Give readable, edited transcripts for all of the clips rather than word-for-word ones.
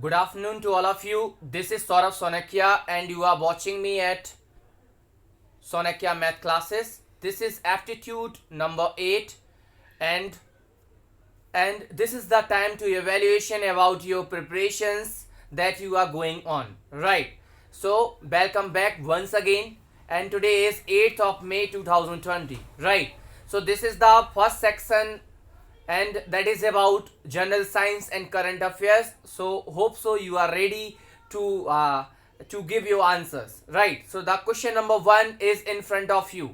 Good afternoon to all of you. This is Saurabh Sonakia and you are watching me at Sonakia Math Classes. This is aptitude number 8 and this is the time to evaluation about your preparations that you are going on. Right. So welcome back once again and today is 8th of May 2020. Right. So this is the first section and that is about general science and current affairs. So hope so you are ready to give your answers, right? So the question number 1 is in front of you.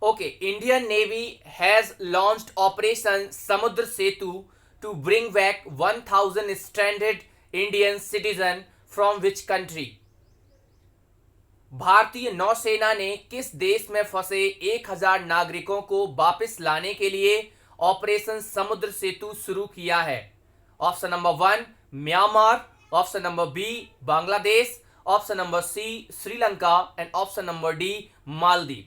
Okay, Indian Navy has launched Operation Samudra Setu to bring back 1000 stranded Indian citizen from which country? भारतीय नौसेना ने किस देश में फंसे 1000 नागरिकों को वापस लाने के लिए ऑपरेशन समुद्र सेतु शुरू किया है? Option number 1 Myanmar, option number B Bangladesh, option number C Sri Lanka and option number D Maldives.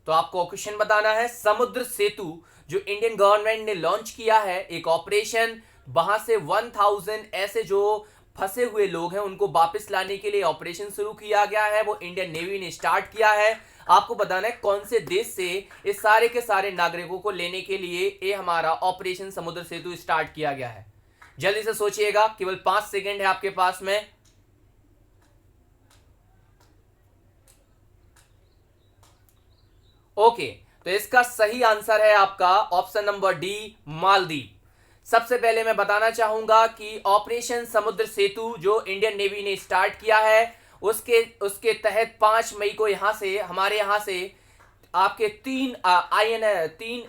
तो आपको क्वेश्चन बताना है समुद्र सेतु जो इंडियन गवर्नमेंट ने लॉन्च किया है एक ऑपरेशन, वहां से 1000 ऐसे जो फंसे हुए लोग हैं उनको वापस लाने के लिए ऑपरेशन शुरू किया गया है, वो इंडियन नेवी ने स्टार्ट किया है। आपको बताना है कौन से देश से इस सारे के सारे नागरिकों को लेने के लिए ये हमारा ऑपरेशन समुद्र सेतु स्टार्ट किया गया है। जल्दी से सोचिएगा, केवल 5 सेकंड है आपके पास में। ओके, तो इसका सही आंसर है आपका ऑप्शन नंबर डी मालदीव। सबसे पहले मैं बताना चाहूंगा कि ऑपरेशन समुद्र सेतु जो इंडियन नेवी ने स्टार्ट किया है उसके तहत 5 मई को हमारे यहां से आपके 3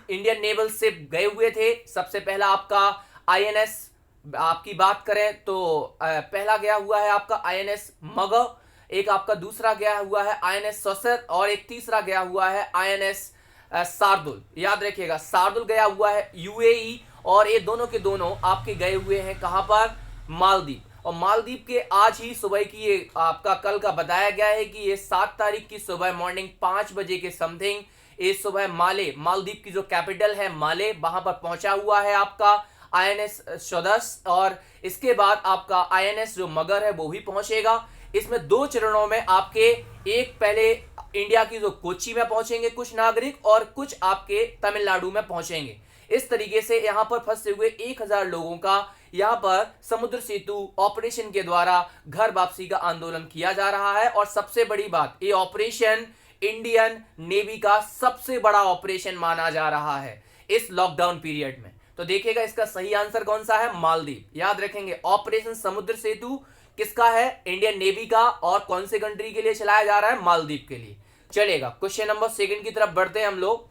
इंडियन नेवल शिप गए हुए थे। सबसे पहला आपका आईएनएस आपकी बात करें तो पहला गया हुआ है आपका आईएनएस मगध, एक आपका दूसरा गया हुआ है आईएनएस सौसर और एक तीसरा गया हुआ है आईएनएस शार्दुल। याद रखिएगा शार्दुल गया हुआ है यूएई और ये दोनों के दोनों आपके गए हुए हैं कहां पर? मालदीव। और मालदीव के आज ही सुबह की ये आपका कल का बताया गया है कि ये 7 तारीख की सुबह मॉर्निंग 5 बजे के समथिंग ये सुबह मालदीव की जो कैपिटल है माले वहां पर पहुंचा हुआ है आपका आईएनएस स्वदेश और इसके बाद आपका आईएनएस जो मगर है वो भी पहुंचेगा। इसमें 2 चरणों में आपके एक पहले इंडिया की जो कोच्चि में पहुंचेंगे कुछ नागरिक और कुछ आपके तमिलनाडु में पहुंचेंगे। इस तरीके से यहां पर फंसे हुए 1000 लोगों का यहां पर समुद्र सेतु ऑपरेशन के द्वारा घर वापसी का आंदोलन किया जा रहा है। और सबसे बड़ी बात, ये ऑपरेशन इंडियन नेवी का सबसे बड़ा ऑपरेशन माना जा रहा है इस लॉकडाउन पीरियड में। तो देखिएगा इसका सही आंसर कौन सा है? मालदीव। याद रखेंगे ऑपरेशन समुद्र सेतु किसका है? इंडियन नेवी का। और कौन से कंट्री के लिए चलाया जा रहा है? मालदीव के लिए। चलेगा, क्वेश्चन नंबर 2 की तरफ बढ़ते हैं हम लोग।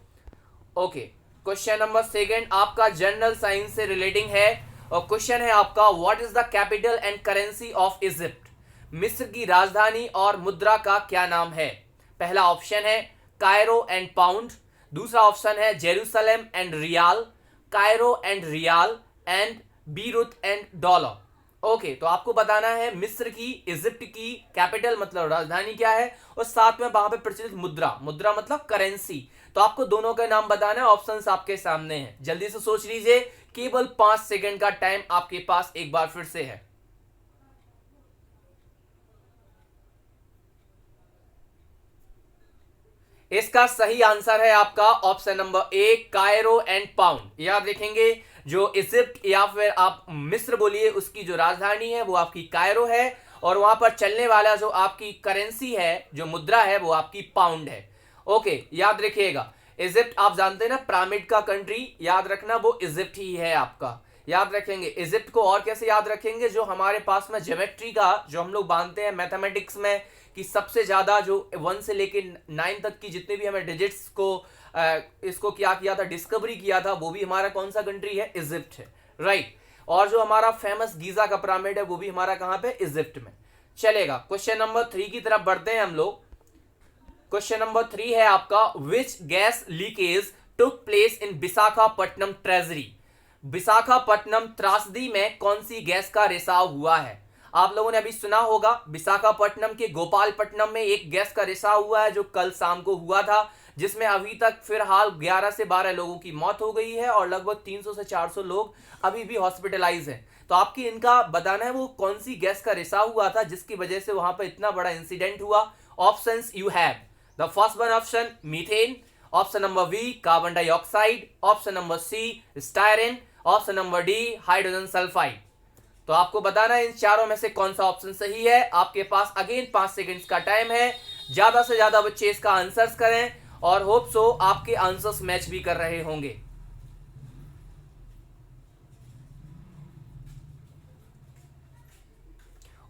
ओके, क्वेश्चन नंबर 2 आपका जनरल साइंस से रिलेटिंग है और क्वेश्चन है आपका what is the capital and currency of Egypt? मिस्र की राजधानी और मुद्रा का क्या नाम है? पहला ऑप्शन है कायरो एंड पाउंड, दूसरा ऑप्शन है Jerusalem and riyal, Cairo and riyal and Beirut and dollar. Okay, तो आपको बताना है मिस्र की इजिप्ट की कैपिटल मतलब राजधानी क्या है और साथ में वहां पे प्रचलित मुद्रा मतलब करेंसी। तो आपको दोनों का नाम बताना है, ऑप्शंस आपके सामने हैं। जल्दी से सोच लीजिए, केवल 5 सेकंड का टाइम आपके पास एक बार फिर से है। इसका सही आंसर है आपका option number A Cairo and pound. याद रखेंगे जो इजिप्ट या फिर आप मिस्र बोलिए उसकी जो राजधानी है वो आपकी कायरो है और वहां पर चलने वाला जो आपकी करेंसी है जो मुद्रा है वो आपकी पाउंड है। ओके, याद रखिएगा इजिप्ट आप जानते हैं ना पिरामिड का कंट्री, याद रखना वो इजिप्ट ही है आपका। याद रखेंगे इजिप्ट को और कैसे याद रखेंगे? जो हमारे पास में ज्योमेट्री का जो हम लोग मानते हैं मैथमेटिक्स में कि सबसे ज्यादा जो 1 से लेके 9 तक की जितने भी हमें डिजिट्स को इसको क्या किया था, डिस्कवरी किया था, वो भी हमारा कौन सा कंट्री है? इजिप्ट है, राइट। और जो हमारा फेमस गीजा का पिरामिड है वो भी हमारा कहां पे? इजिप्ट में। चलेगा, क्वेश्चन नंबर 3 की तरफ बढ़ते हैं हम लोग। क्वेश्चन नंबर 3 है आपका which gas leakage took place in Visakhapatnam treasury? Visakhapatnam त्रासदी में कौन सी गैस का रिसाव हुआ है? आप लोगों ने अभी सुना होगा विशाखापट्टनम के गोपालपट्टनम में एक गैस का रिसाव हुआ है जो कल शाम को हुआ था, जिसमें अभी तक फिलहाल 11 से 12 लोगों की मौत हो गई है और लगभग 300 से 400 लोग अभी भी हॉस्पिटलाइज हैं। तो आपकी इनका बताना है वो कौन सी गैस का रिसाव हुआ था जिसकी वजह से वहां पर इतना बड़ा इंसिडेंट हुआ। Options you have the first one option methane, option number B carbon dioxide, option number C styrene, option number D hydrogen sulphide. तो आपको बताना है इन चारों में से कौन सा ऑप्शन सही है। आपके पास अगेन 5 सेकंड्स का टाइम है, ज्यादा से ज्यादा बच्चे इसका आंसर्स करें और होप सो आपके आंसर्स मैच भी कर रहे होंगे।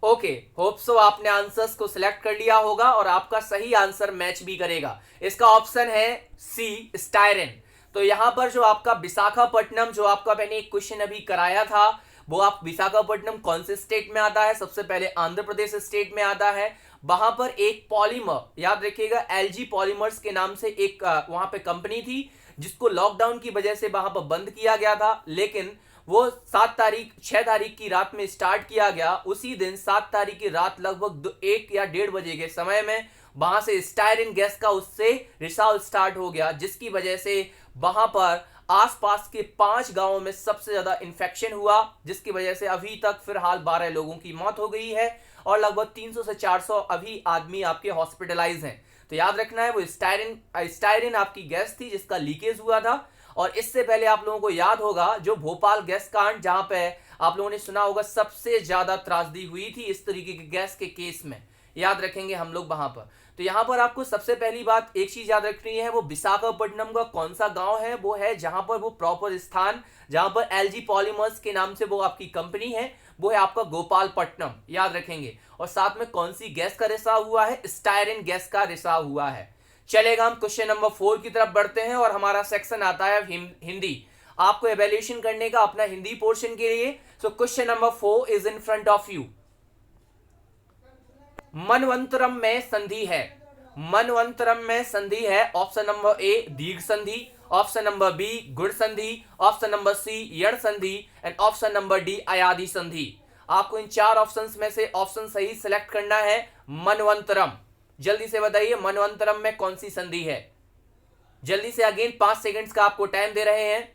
ओके, होप सो आपने आंसर्स को सिलेक्ट कर लिया होगा और आपका सही आंसर मैच भी करेगा। इसका ऑप्शन है सी स्टायरिन। तो यहां पर जो आपका विशाखापट्टनम, जो आपका मैंने एक क्वेश्चन अभी कराया था, वो आप विशाखापट्टनम कौन से स्टेट में आता है? सबसे पहले आंध्र प्रदेश स्टेट में आता है। वहां पर एक पॉलीमर, याद रखिएगा एलजी पॉलीमर्स के नाम से एक वहां पे कंपनी थी जिसको लॉकडाउन की वजह से वहां पर बंद किया गया था, लेकिन वो 6 तारीख की रात में स्टार्ट किया गया। उसी दिन 7 तारीख की रात लगभग 1 या 1:30 बजे के समय में वहां से स्टायरिन गैस का उससे रिसाव स्टार्ट हो गया, जिसकी वजह से वहां पर आसपास के 5 गांवों में सबसे ज्यादा इन्फेक्शन हुआ, जिसकी वजह से अभी तक फिलहाल 12 लोगों की मौत हो गई है और लगभग 300 से 400 अभी आदमी आपके हॉस्पिटलाइज हैं। तो याद रखना है वो स्टायरिन आपकी गैस थी जिसका लीकेज हुआ था। और इससे पहले आप लोगों को याद होगा जो भोपाल गैस कांड, जहां पे आप लोगों ने सुना होगा सबसे ज्यादा त्रासदी हुई थी इस तरीके के गैस के केस में, याद रखेंगे हम लोग वहां पर। तो यहां पर आपको सबसे पहली बात एक चीज याद रखनी है, वो विशाखापट्टनम का कौन सा गांव है, वो है जहां पर वो प्रॉपर स्थान, जहां पर एलजी पॉलीमर्स के नाम से वो आपकी कंपनी है, वो है आपका गोपालपट्टनम, याद रखेंगे। और साथ में कौन सी गैस का रिसाव हुआ है? स्टायरिन गैस का रिसाव हुआ है। चलेगा, हम क्वेश्चन नंबर 4 की तरफ बढ़ते हैं और हमारा सेक्शन आता है हिंदी। आपको एवेल्यूएशन करने का अपना हिंदी पोर्शन के लिए। So question number 4 is in front of you. मनवंतरम में संधि है, मनवंतरम में संधि है। ऑप्शन नंबर ए दीर्घ संधि, ऑप्शन नंबर बी गुण संधि, ऑप्शन नंबर सी यण संधि एंड ऑप्शन नंबर डी अयादि संधि। आपको इन 4 ऑप्शंस में से ऑप्शन सही सिलेक्ट करना है। मनवंतरम, जल्दी से बताइए मनवंतरम में कौन सी संधि है? जल्दी से, अगेन 5 सेकंड्स का आपको टाइम दे रहे हैं।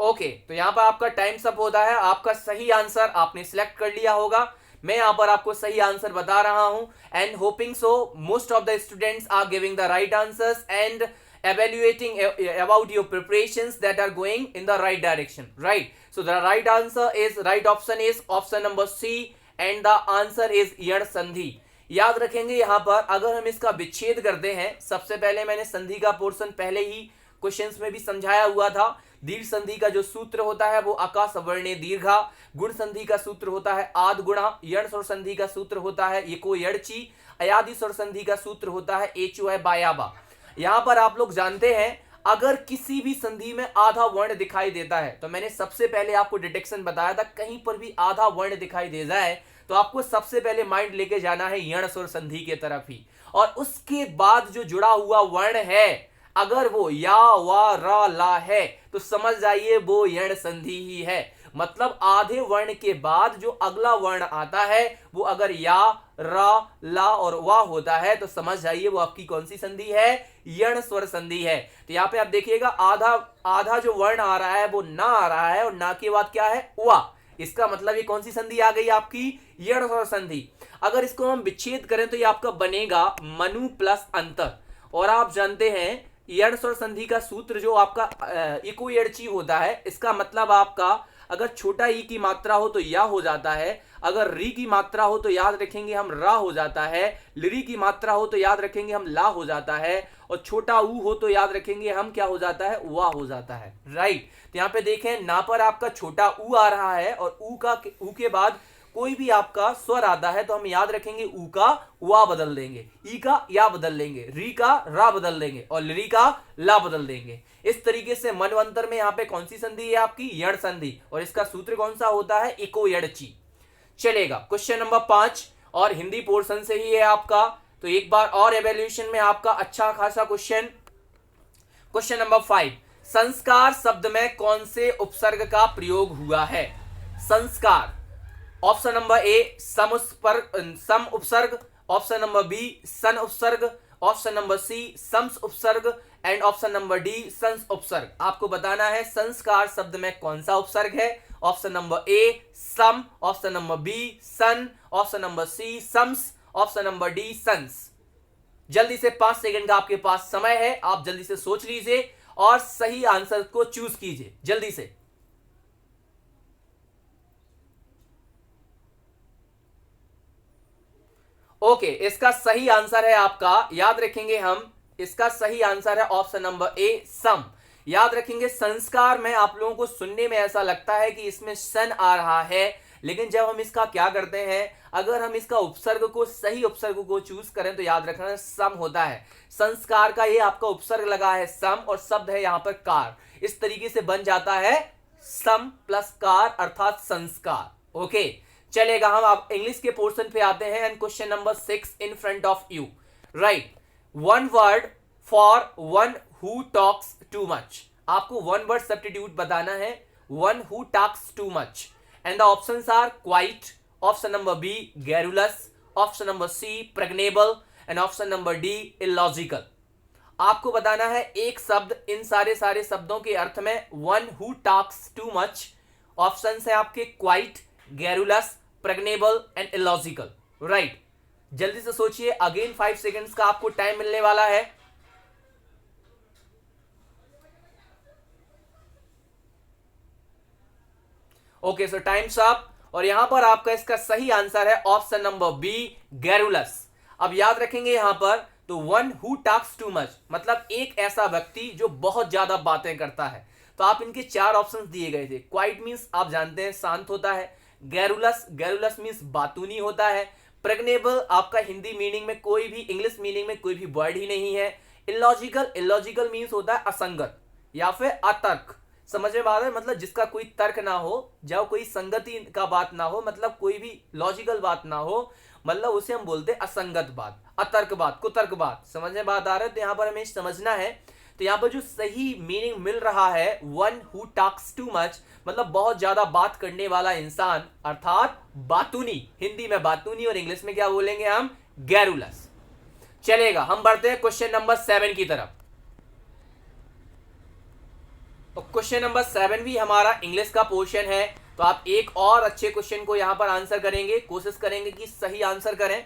ओके, तो यहां पर आपका टाइम सब होता है। आपका सही आंसर आपने सिलेक्ट कर लिया होगा। मैं यहां पर आपको सही आंसर बता रहा हूं and hoping so most of the students are giving the right answers and evaluating about your preparations that are going in the right direction, right? So the right answer is, right option is option number C and the answer is यण संधि। याद रखेंगे यहां पर अगर हम इसका विच्छेद करते हैं, सबसे पहले मैंने संधि का पोर्शन पहले ही क्वेश्चंस में भी समझाया हुआ था। दीर्घ संधि का जो सूत्र होता है वो अका सवर्णे दीर्घा, गुण संधि का सूत्र होता है आद गुणा, यण स्वर संधि का सूत्र होता है एको यड़ची, अयादि स्वर संधि का सूत्र होता है एचो है बायाबा। यहां पर आप लोग जानते हैं अगर किसी भी संधि में आधा वर्ण दिखाई देता है, तो मैंने सबसे पहले आपको डिटेक्शन बताया था, कहीं पर भी आधा वर्ण दिखाई दे जाए तो आपको सबसे पहले माइंड लेके जाना है यण स्वर संधि के तरफ ही, और उसके बाद जो जुड़ा हुआ वर्ण है अगर वो या वा रा ला है तो समझ जाइए वो यण संधि ही है। मतलब आधे वर्ण के बाद जो अगला वर्ण आता है वो अगर या रा ला और वा होता है तो समझ जाइए वो आपकी कौन सी संधि है? यण स्वर संधि है। तो यहां पे आप देखिएगा आधा जो वर्ण आ रहा है वो ना आ रहा है और ना के बाद क्या है? वा। इसका मतलब ये कौन सी संधि आ गई आपकी? यण स्वर संधि। अगर इसको हम विच्छेद करें तो ये आपका बनेगा मनु प्लस अंतर। और आप जानते हैं यण स्वर संधि का सूत्र जो आपका इको यड़ची होता है, इसका मतलब आपका अगर छोटा ई की मात्रा हो तो या हो जाता है, अगर री की मात्रा हो तो याद रखेंगे हम रा हो जाता है, लिरी की मात्रा हो तो याद रखेंगे हम ला हो जाता है, और छोटा ऊ हो तो याद रखेंगे हम क्या हो जाता है? वा हो जाता है, राइट। तो यहाँ पे देखें ना पर आपका छोटा ऊ आ रहा है और ऊ के बाद कोई भी आपका स्वर आता है तो हम याद रखेंगे ऊ का वा बदल देंगे, ई का या बदल देंगे, री का रा बदल देंगे और लिरी का ला बदल देंगे। इस तरीके से मनवंतर में यहाँ पे कौन सी संधि है आपकी? यण संधि, और इसका सूत्र कौन सा होता है? इको यड़ची। चलेगा, क्वेश्चन नंबर 5 और हिंदी पोर्शन से ही है आपका, तो एक बार और एवेल्यूएशन में आपका अच्छा खासा क्वेश्चन। क्वेश्चन नंबर 5, संस्कार शब्द में कौन से उपसर्ग का प्रयोग हुआ है? संस्कार, ऑप्शन नंबर ए सम उपसर्ग, ऑप्शन नंबर बी सन उपसर्ग, ऑप्शन नंबर सी सम्स उपसर्ग and option number D sons उपसर्ग। आपको बताना है संस्कार शब्द में कौन सा उपसर्ग है। ऑप्शन नंबर ए सम, ऑप्शन नंबर बी सन, ऑप्शन नंबर सी सम्स, ऑप्शन नंबर डी संस। जल्दी से 5 सेकंड का आपके पास समय है, आप जल्दी से सोच लीजिए और सही आंसर को चूज कीजिए जल्दी से। ओके, इसका सही आंसर है आपका, याद रखेंगे हम, इसका सही आंसर है ऑप्शन नंबर ए सम। याद रखेंगे संस्कार में आप लोगों को सुनने में ऐसा लगता है कि इसमें सन आ रहा है, लेकिन जब हम इसका क्या करते हैं, अगर हम इसका उपसर्ग को सही उपसर्ग को चूज करें तो याद रखना सम होता है। संस्कार का ये आपका उपसर्ग लगा है सम और शब्द है यहां पर कार, इस तरीके से बन जाता है सम प्लस कार अर्थात संस्कार। ओके, चलेगा, हम आप इंग्लिश के पोर्शन पे आते हैं and question number 6 in front of you. Right, one word for one who talks too much. आपको वन वर्ड सब्स्टिट्यूट बताना है, one who talks too much and the options are quite, option number B garrulous, option number C pregnable and option number D illogical. आपको बताना है एक शब्द इन सारे शब्दों के अर्थ में one who talks too much. Options है आपके quite, garrulous, pregnable and illogical. Right, जल्दी से सोचिए, अगेन 5 सेकेंड्स का आपको टाइम मिलने वाला है। ओके, सो टाइम्स अप और यहां पर आपका इसका सही आंसर है ऑप्शन नंबर बी गैरुलस। अब याद रखेंगे यहां पर, तो one who talks too much मतलब एक ऐसा व्यक्ति जो बहुत ज्यादा बातें करता है। तो आप इनके 4 ऑप्शंस दिए गए थे। क्वाइट मींस आप जानते हैं शांत होता है, गैरुलस मींस बातूनी होता है, प्रेग्नेबल आपका हिंदी मीनिंग में कोई भी, इंग्लिश मीनिंग में कोई भी वर्ड ही नहीं है, इलॉजिकल मींस होता है असंगत या फिर अतर्क। समझ में आ रहा है, मतलब जिसका कोई तर्क ना हो, जब कोई संगति का बात ना हो, मतलब कोई भी लॉजिकल बात ना हो, मतलब उसे हम बोलते हैं असंगत बात, अतर्क बात, कुतर्क बात। समझ में बात आ रहा है, तो यहां पर हमें समझना है। तो यहां पर जो सही मीनिंग मिल रहा है one who talks too much मतलब बहुत ज्यादा बात करने वाला इंसान अर्थात बातूनी, हिंदी में बातूनी और इंग्लिश में क्या बोलेंगे हम, गैरुलस। चलेगा, हम बढ़ते हैं क्वेश्चन नंबर 7 की तरफ। तो क्वेश्चन नंबर 7 भी हमारा इंग्लिश का पोर्शन है, तो आप एक और अच्छे क्वेश्चन को यहां पर आंसर करेंगे, कोशिश करेंगे कि सही आंसर करें।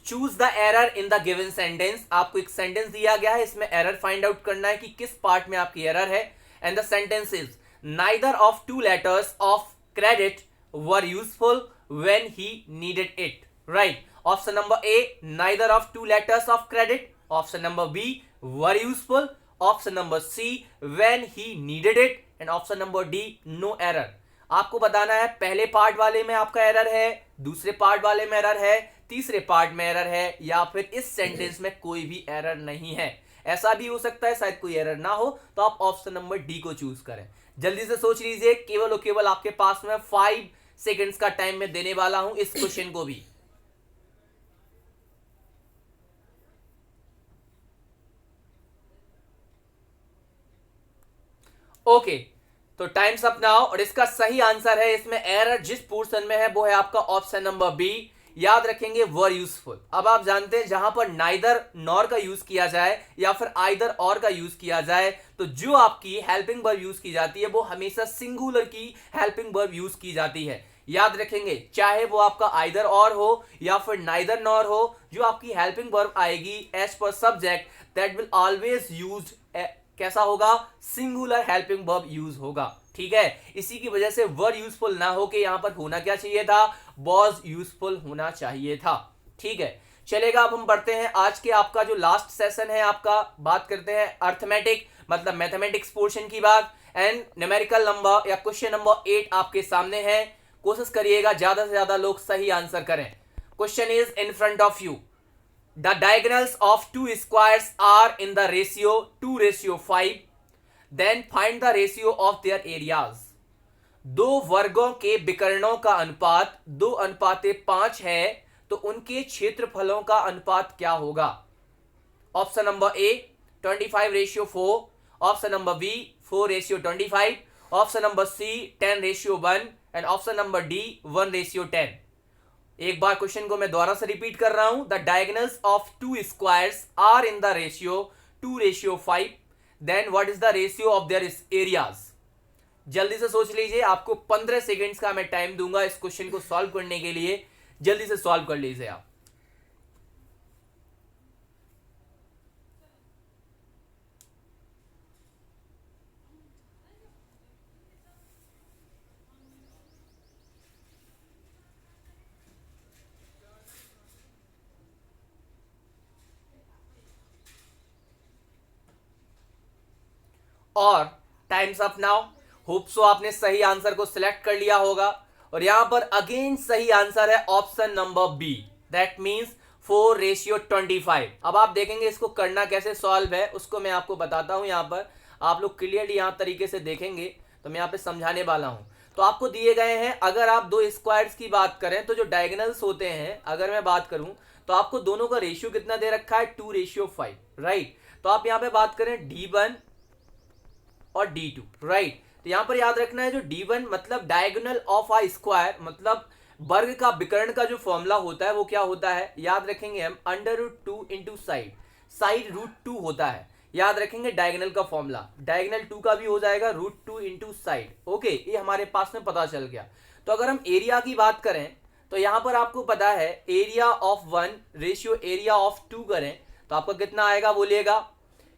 Choose the error in the given sentence. आपको एक सेंटेंस दिया गया है, इसमें एरर फाइंड आउट करना है कि किस पार्ट में आपकी एरर है। And the sentence is neither of 2 letters of credit were useful when he needed it. Right, option number A neither of 2 letters of credit, option number B were useful, option number C when he needed it and option number D no error. आपको बताना है पहले part वाले में आपका error है, दूसरे part वाले में एरर है, तीसरे पार्ट में एरर है, या फिर इस सेंटेंस में कोई भी एरर नहीं है। ऐसा भी हो सकता है शायद कोई एरर ना हो, तो आप ऑप्शन नंबर डी को चूज करें। जल्दी से सोच लीजिए, केवल और केवल आपके पास में 5 सेकेंड्स का टाइम में देने वाला हूं इस क्वेश्चन को भी। ओके, तो टाइम्स अप नाउ और इसका सही आंसर है, इसमें एरर जिस पोर्शन में है वो है आपका ऑप्शन नंबर बी। याद रखेंगे वर यूजफुल। अब आप जानते हैं जहां पर नाइदर नॉर का यूज किया जाए या फिर आइदर और का यूज किया जाए, तो जो आपकी हेल्पिंग वर्ब यूज की जाती है वो हमेशा सिंगुलर की हेल्पिंग वर्ब यूज की जाती है। याद रखेंगे, चाहे वो आपका आइदर और हो या फिर नाइदर नॉर हो, जो आपकी हेल्पिंग वर्ब आएगी as per subject that will always used कैसा होगा, सिंगुलर हेल्पिंग वर्ब यूज होगा। ठीक है, इसी की वजह से वर यूजफुल ना हो के यहां पर होना क्या चाहिए था, वॉज यूजफुल होना चाहिए था। ठीक है, चलेगा, अब हम बढ़ते हैं आज के आपका जो लास्ट सेशन है आपका, बात करते हैं अर्थमेटिक मतलब मैथमेटिक्स पोर्शन की बात। एंड न्यूमेरिकल नंबर या क्वेश्चन नंबर 8 आपके सामने है, कोशिश करिएगा ज्यादा से ज्यादा लोग सही आंसर करें। Question is in front of you. The diagonals of 2 squares are in the ratio 2:5. Then find the ratio of their areas. 2 वर्गों के विकर्णों का अनुपात 2:5 है, तो उनके क्षेत्रफलों का अनुपात क्या होगा। Option number A 25:4, option number B 4:25, option number C 10:1 and option number D 1:10। एक बार क्वेश्चन को मैं दोबारा से रिपीट कर रहा हूं, the diagonals of two squares are in the ratio 2:5, then what is the ratio of their areas. जल्दी से सोच लीजिए, आपको 15 सेकेंड्स का मैं टाइम दूंगा इस क्वेश्चन को सॉल्व करने के लिए, जल्दी से सॉल्व कर लीजिए आप। और times up now. Hope so आपने सही आंसर को सिलेक्ट कर लिया होगा, और यहां पर अगेन सही आंसर है option number B, that means 4:25। अब आप देखेंगे इसको करना कैसे सॉल्व है, उसको मैं आपको बताता हूं। यहां पर आप लोग क्लियरली यहां तरीके से देखेंगे तो मैं यहां पे समझाने वाला हूं। तो आपको दिए गए हैं, अगर आप दो स्क्वायर्स की बात करें तो जो डायगोनल्स होते हैं, अगर मैं बात करूं तो आपको दोनों का रेशियो कितना दे रखा है, 2:5, राइट। तो आप यहां पे बात करें D1 और D2, राइट। तो यहां पर याद रखना है, जो D1 मतलब डायगोनल ऑफ अ स्क्वायर, मतलब वर्ग का विकर्ण का जो फॉर्मूला होता है वो क्या होता है, याद रखेंगे हम, √2 इंटू साइड, साइड √2 होता है। याद रखेंगे डायगोनल का फॉर्मूला, डायगोनल 2 का भी हो जाएगा √2 इंटू साइड। ओके, ये हमारे पास में पता चल गया। तो अगर हम एरिया की बात करें तो यहां पर आपको पता है area of 1 ratio area of 2 करें तो आपका कितना आएगा बोलिएगा।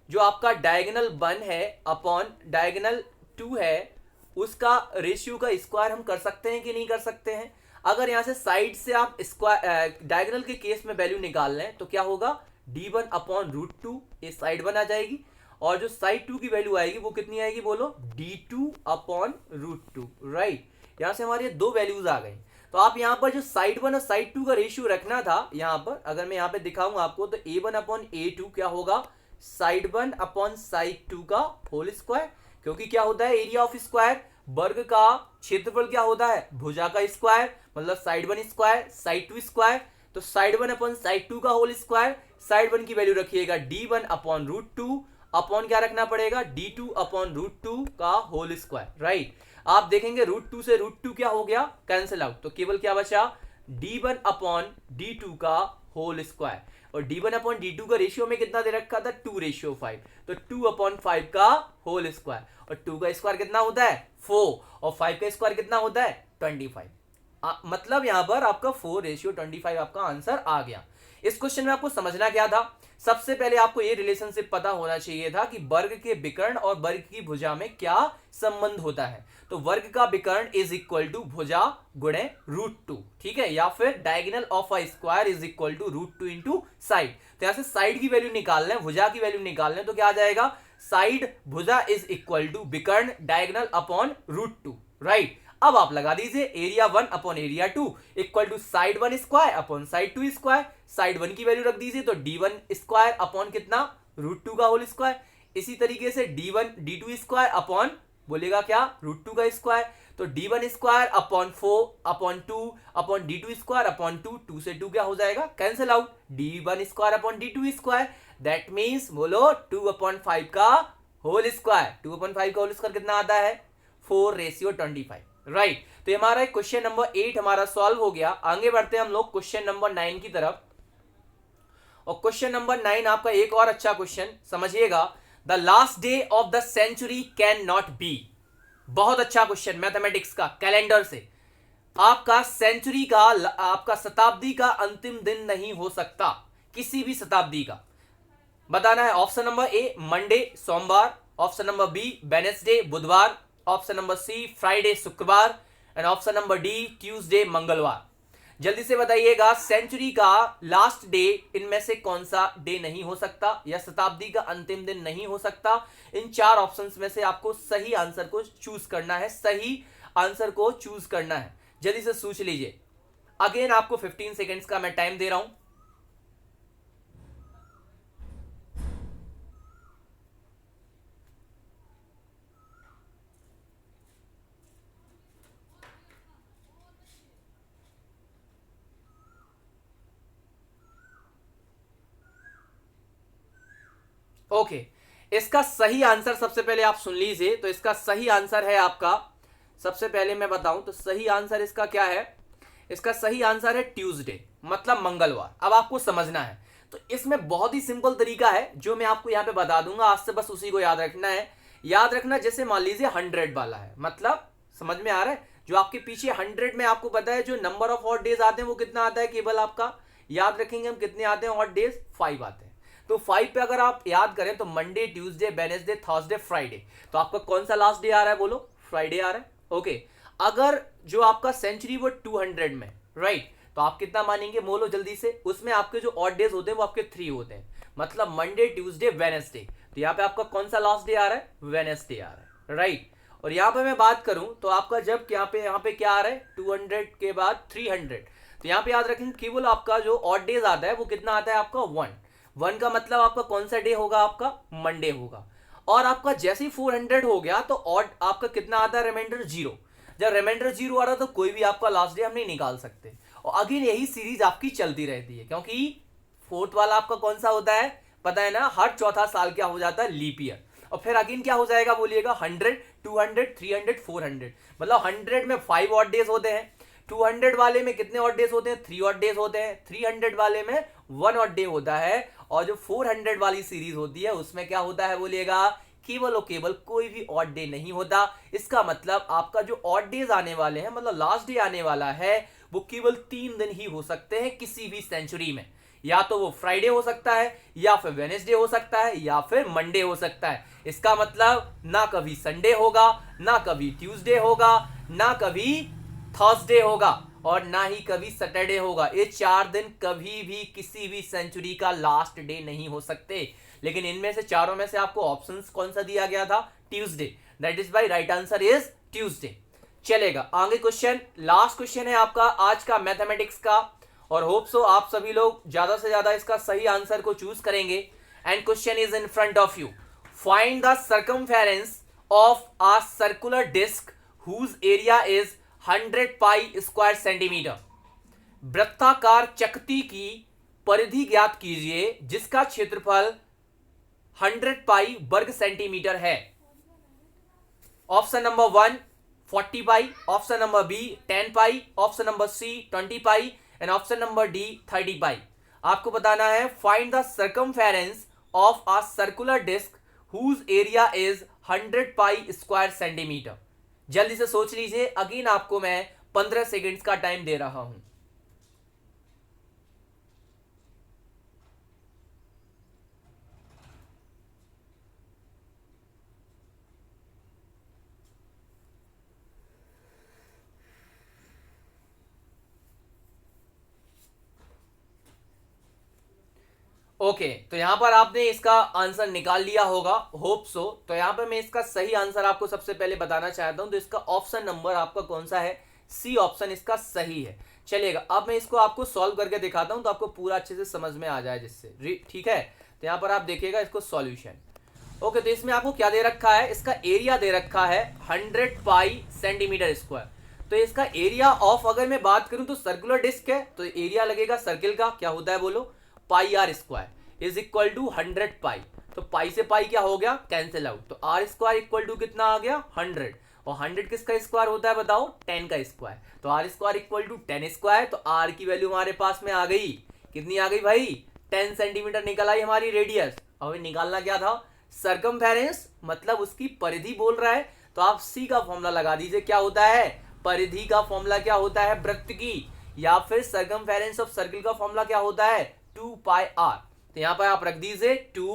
जो आपका डायगोनल 1 है अपॉन डायगोनल 2 है, उसका रेशियो का स्क्वायर हम कर सकते हैं कि नहीं कर सकते हैं। अगर यहां से साइड से आप स्क्वायर डायगोनल के केस में वैल्यू निकाल लें तो क्या होगा, D1 अपॉन √2, ये साइड 1 आ जाएगी, और जो साइड 2 की वैल्यू आएगी वो कितनी आएगी बोलो, D2 अपॉन √2, राइट। यहां से हमारी दो वैल्यूज आ गई। तो आप यहां पर जो साइड 1 और साइड 2 का रेशियो रखना था, यहां पर अगर मैं यहां पे दिखाऊं आपको तो A1 अपॉन A2 क्या होगा, साइड 1 अपॉन साइड 2 का होल स्क्वायर। क्योंकि क्या होता है, एरिया ऑफ स्क्वायर, वर्ग का क्षेत्रफल क्या होता है, भुजा का स्क्वायर, मतलब साइड 1 स्क्वायर साइड 2 स्क्वायर। तो साइड 1 अपॉन साइड 2 का होल स्क्वायर, साइड 1 की वैल्यू रखिएगा D1 अपॉन √2, अपॉन क्या रखना पड़ेगा, D2 अपॉन √2 का होल स्क्वायर, राइट। आप देखेंगे √2 से √2 क्या हो गया, कैंसिल आउट, तो केवल क्या बचा, D1 अपॉन D2 का होल स्क्वायर। और D1 अपॉन D2 का रेशियो में कितना दे रखा था, 2:5, तो 2/5 का होल स्क्वायर, और 2 का स्क्वायर कितना होता है 4, और 5 का स्क्वायर कितना होता है 25। मतलब यहां पर आपका 4:25 आपका आंसर आ गया। इस क्वेश्चन में आपको समझना क्या था, सबसे पहले आपको ये रिलेशनशिप पता होना चाहिए था कि वर्ग के विकर्ण और वर्ग की भुजा में क्या संबंध होता है। तो वर्ग का विकर्ण इज इक्वल टू भुजा गुणे √2, ठीक है, या फिर diagonal of a square is equal to √2 into side. तो यहां से साइड की वैल्यू निकाल लें, भुजा की वैल्यू निकाल लें, तो क्या आ जाएगा, साइड भुजा इज इक्वल टू विकर्ण डायगोनल अपॉन √2, राइट। अब आप लगा दीजिए area 1 upon area 2 equal to side 1 square upon side 2 square. Side 1 की वैल्यू रख दीजिए तो D1 स्क्वायर अपॉन कितना, √2 का होल स्क्वायर। इसी तरीके से D1 D2 स्क्वायर अपॉन बोलेगा क्या, √2 का स्क्वायर। तो D1 square upon 4 upon 2 upon D2 square upon 2, 2 से 2 क्या हो जाएगा, cancel out, D1 square upon D2 square, that means बोलो 2/5 का होल स्क्वायर। 2/5 का होल स्क्वायर कितना आता है, 4:25, राइट। तो ये हमारा क्वेश्चन नंबर 8 हमारा सॉल्व हो गया। आगे बढ़ते हैं हम लोग क्वेश्चन नंबर 9 की तरफ। और क्वेश्चन नंबर 9 आपका एक और अच्छा क्वेश्चन समझिएगा, the last day of the century can not be. बहुत अच्छा क्वेश्चन मैथमेटिक्स का, कैलेंडर से। आपका सेंचुरी का, आपका शताब्दी का अंतिम दिन नहीं हो सकता, किसी भी शताब्दी का। बताना है ऑप्शन नंबर ए मंडे सोमवार, ऑप्शन नंबर बी वेडनेसडे बुधवार, ऑप्शन नंबर सी फ्राइडे शुक्रवार, and option number D Tuesday मंगलवार। जल्दी से बताइएगा, सेंचुरी का लास्ट डे इनमें से कौन सा डे नहीं हो सकता, या शताब्दी का अंतिम दिन नहीं हो सकता। इन चार ऑप्शंस में से आपको सही आंसर को चूज करना है, सही आंसर को चूज करना है। जल्दी से सोच लीजिए। अगेन आपको 15 सेकेंड्स का मैं टाइम दे रहा हूं। ओके, इसका सही आंसर सबसे पहले आप सुन लीजिए। तो इसका सही आंसर है आपका सबसे पहले मैं बताऊं तो सही आंसर इसका क्या है, इसका सही आंसर है ट्यूसडे, मतलब मंगलवार। अब आपको समझना है, तो इसमें बहुत ही सिंपल तरीका है जो मैं आपको यहाँ पे बता दूंगा, आज से बस उसी को याद रखना है। याद रखना, जैसे मान लीजिए 100 वाला है, मतलब समझ में आ रहा है, जो आपके पीछे 100 में आपको पता है जो नंबर ऑफ ऑड डेज आते हैं वो कितना आता है, केवल आपका याद रखेंगे हम कितने आते हैं ऑड डेज, 5 आते हैं। तो 5 पे अगर आप याद करें तो Monday, Tuesday, Wednesday, Thursday, Friday, तो आपका कौन सा लास्ट डे आ रहा है, बोलो, फ्राइडे आ रहा है। ओके, अगर जो आपका सेंचुरी वो 200 में, राइट, तो आप कितना मानेंगे, बोलो जल्दी से। उसमें आपके जो ऑड डेज होते हैं वो आपके 3 होते हैं, मतलब मंडे, ट्यूसडे, वेडनेसडे। तो यहाँ पे आपका कौन सा लास्ट डे आ रहा है, वेडनेसडे आ रहा है, राइट। और यहाँ पे मैं बात करूं तो आपका जब यहाँ पे क्या आ रहा है, 200 के बाद 300, तो यहाँ पे याद रखेंगे केवल आपका जो ऑड डेज आता है वो कितना आता है आपका 1 का मतलब आपका कौन सा डे होगा, आपका मंडे होगा। और आपका जैसे ही 400 हो गया तो ऑड आपका कितना आता है, रिमाइंडर 0। जब रिमाइंडर 0 आ रहा तो कोई भी आपका लास्ट डे हम नहीं निकाल सकते। और अगेन यही सीरीज आपकी चलती रहती है, क्योंकि फोर्थ वाला आपका कौन सा होता है पता है ना, हर चौथा साल क्या हो जाता है, लीप ईयर। और फिर अगेन क्या हो जाएगा बोलिएगा, 100, 200, 300, 400, मतलब 100 में 5 ऑड डेज होते हैं, 200 वाले में कितने ऑड डेज होते हैं, 3 ऑड डेज होते हैं, 300 वाले में 1 ऑड डे होता है, और जो 400 वाली सीरीज होती है उसमें क्या होता है बोलिएगा, केवल और केवल कोई भी ऑड डे नहीं होता। इसका मतलब आपका जो ऑड डेज आने वाले हैं, मतलब लास्ट डे आने वाला है, वो केवल 3 दिन ही हो सकते हैं किसी भी सेंचुरी में। या तो वो फ्राइडे हो सकता है, या फिर वेडनेसडे हो सकता है, या फिर मंडे हो सकता है। इसका मतलब ना कभी संडे होगा, ना कभी ट्यूसडे होगा, ना कभी थर्सडे होगा, और ना ही कभी सैटरडे होगा। ये 4 दिन कभी भी किसी भी सेंचुरी का लास्ट डे नहीं हो सकते। लेकिन इनमें से चारों में से आपको ऑप्शंस कौन सा दिया गया था, Tuesday, that is by right answer is Tuesday. चलेगा आगे क्वेश्चन, लास्ट क्वेश्चन है आपका आज का मैथमेटिक्स का, और होप सो आप सभी लोग ज्यादा से ज्यादा इसका सही आंसर को चूज करेंगे। And question is in front of you, find the circumference of a circular disc whose area is 100 pi square centimetre. वृत्ताकार चकती की परिधि ज्ञात कीजिए जिसका क्षेत्रफल 100 पाई वर्ग सेंटीमीटर है। Option number 1 40 pi, option number B 10 pi, option number C 20 pi, and option number D 30 pi. आपको बताना है find the circumference of a circular disc whose area is 100 pi square centimetre. जल्दी से सोच लीजिए, अगेन आपको मैं 15 सेकेंड्स का टाइम दे रहा हूं। ओके तो यहां पर आपने इसका आंसर निकाल लिया होगा, होप सो। तो यहां पर मैं इसका सही आंसर आपको सबसे पहले बताना चाहता हूं, तो इसका ऑप्शन नंबर आपका कौन सा है, सी ऑप्शन इसका सही है। चलेगा, अब मैं इसको आपको सॉल्व करके दिखाता हूं तो आपको पूरा अच्छे से समझ में आ जाए जिससे, ठीक है। तो यहां पर आप देखिएगा इसको सॉल्यूशन। ओके, तो इसमें आपको क्या दे रखा है, इसका एरिया दे रखा है 100 पाई सेंटीमीटर स्क्वायर। तो इसका एरिया ऑफ अगर मैं बात करूं तो सर्कुलर डिस्क है, तो एरिया लगेगा सर्किल का, क्या होता है बोलो, pi r square is equal to 100 pi. तो पाई से पाई क्या हो गया, कैंसिल आउट, तो आर स्क्वायर इक्वल टू कितना आ गया 100, और 100 किसका स्क्वायर होता है बताओ, 10 का स्क्वायर। तो r square equal to 10 square, तो आर की वैल्यू हमारे पास में आ गई, कितनी आ गई भाई, 10 सेंटीमीटर निकल आई हमारी रेडियस। अब निकालना क्या था, सर्कमफेरेंस, मतलब उसकी परिधि बोल रहा है, तो आप सी का फॉर्मूला लगा दीजिए, क्या होता है, परिधि का फॉर्मूला क्या होता है, वृत्त की, या फिर सर्कमफेरेंस ऑफ सर्किल का फॉर्मूला क्या होता है, 2 पाई आर। तो यहां पर आप रख दीजिए 2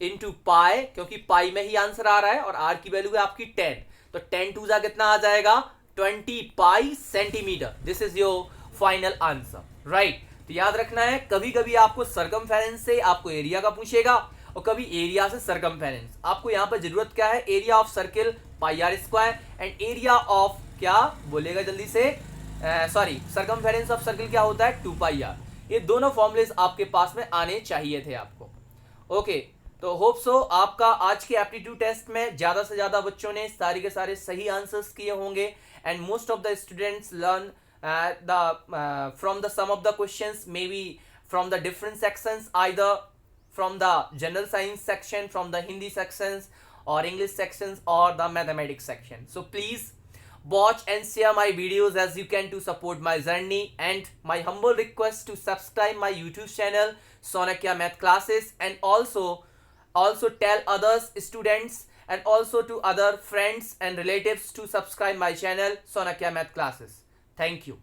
इंटू पाई, क्योंकि पाई में ही आंसर आ रहा है, और आर की वैल्यू है आपकी 10, तो 10 टू जा कितना आ जाएगा 20 पाई centimetre. This is your final answer, right. तो याद रखना है, कभी कभी आपको सर्कमफेरेंस से आपको एरिया का पूछेगा, और कभी एरिया से सर्कमफेरेंस। आपको यहां पर जरूरत क्या है, area of circle pi r square, and area of क्या बोलेगा जल्दी से, सॉरी सर्कमफेरेंस ऑफ सर्किल क्या होता है 2 पाई आर। ये दोनों फॉर्मूलेस आपके पास में आने चाहिए थे आपको। ओके, तो होप सो आपका आज के एप्टीट्यूड टेस्ट में ज्यादा से ज्यादा बच्चों ने सारे के सारे सही आंसर्स किए होंगे, and most of the students learn the from the some of the questions, may be from the different sections, either from the general science section, from the Hindi sections, or English sections, or the mathematics section. So please Watch and share my videos as you can to support my journey, and my humble request to subscribe my YouTube channel Sonakya Math Classes, and also tell others students and also to other friends and relatives to subscribe my channel Sonakya Math Classes. Thank you.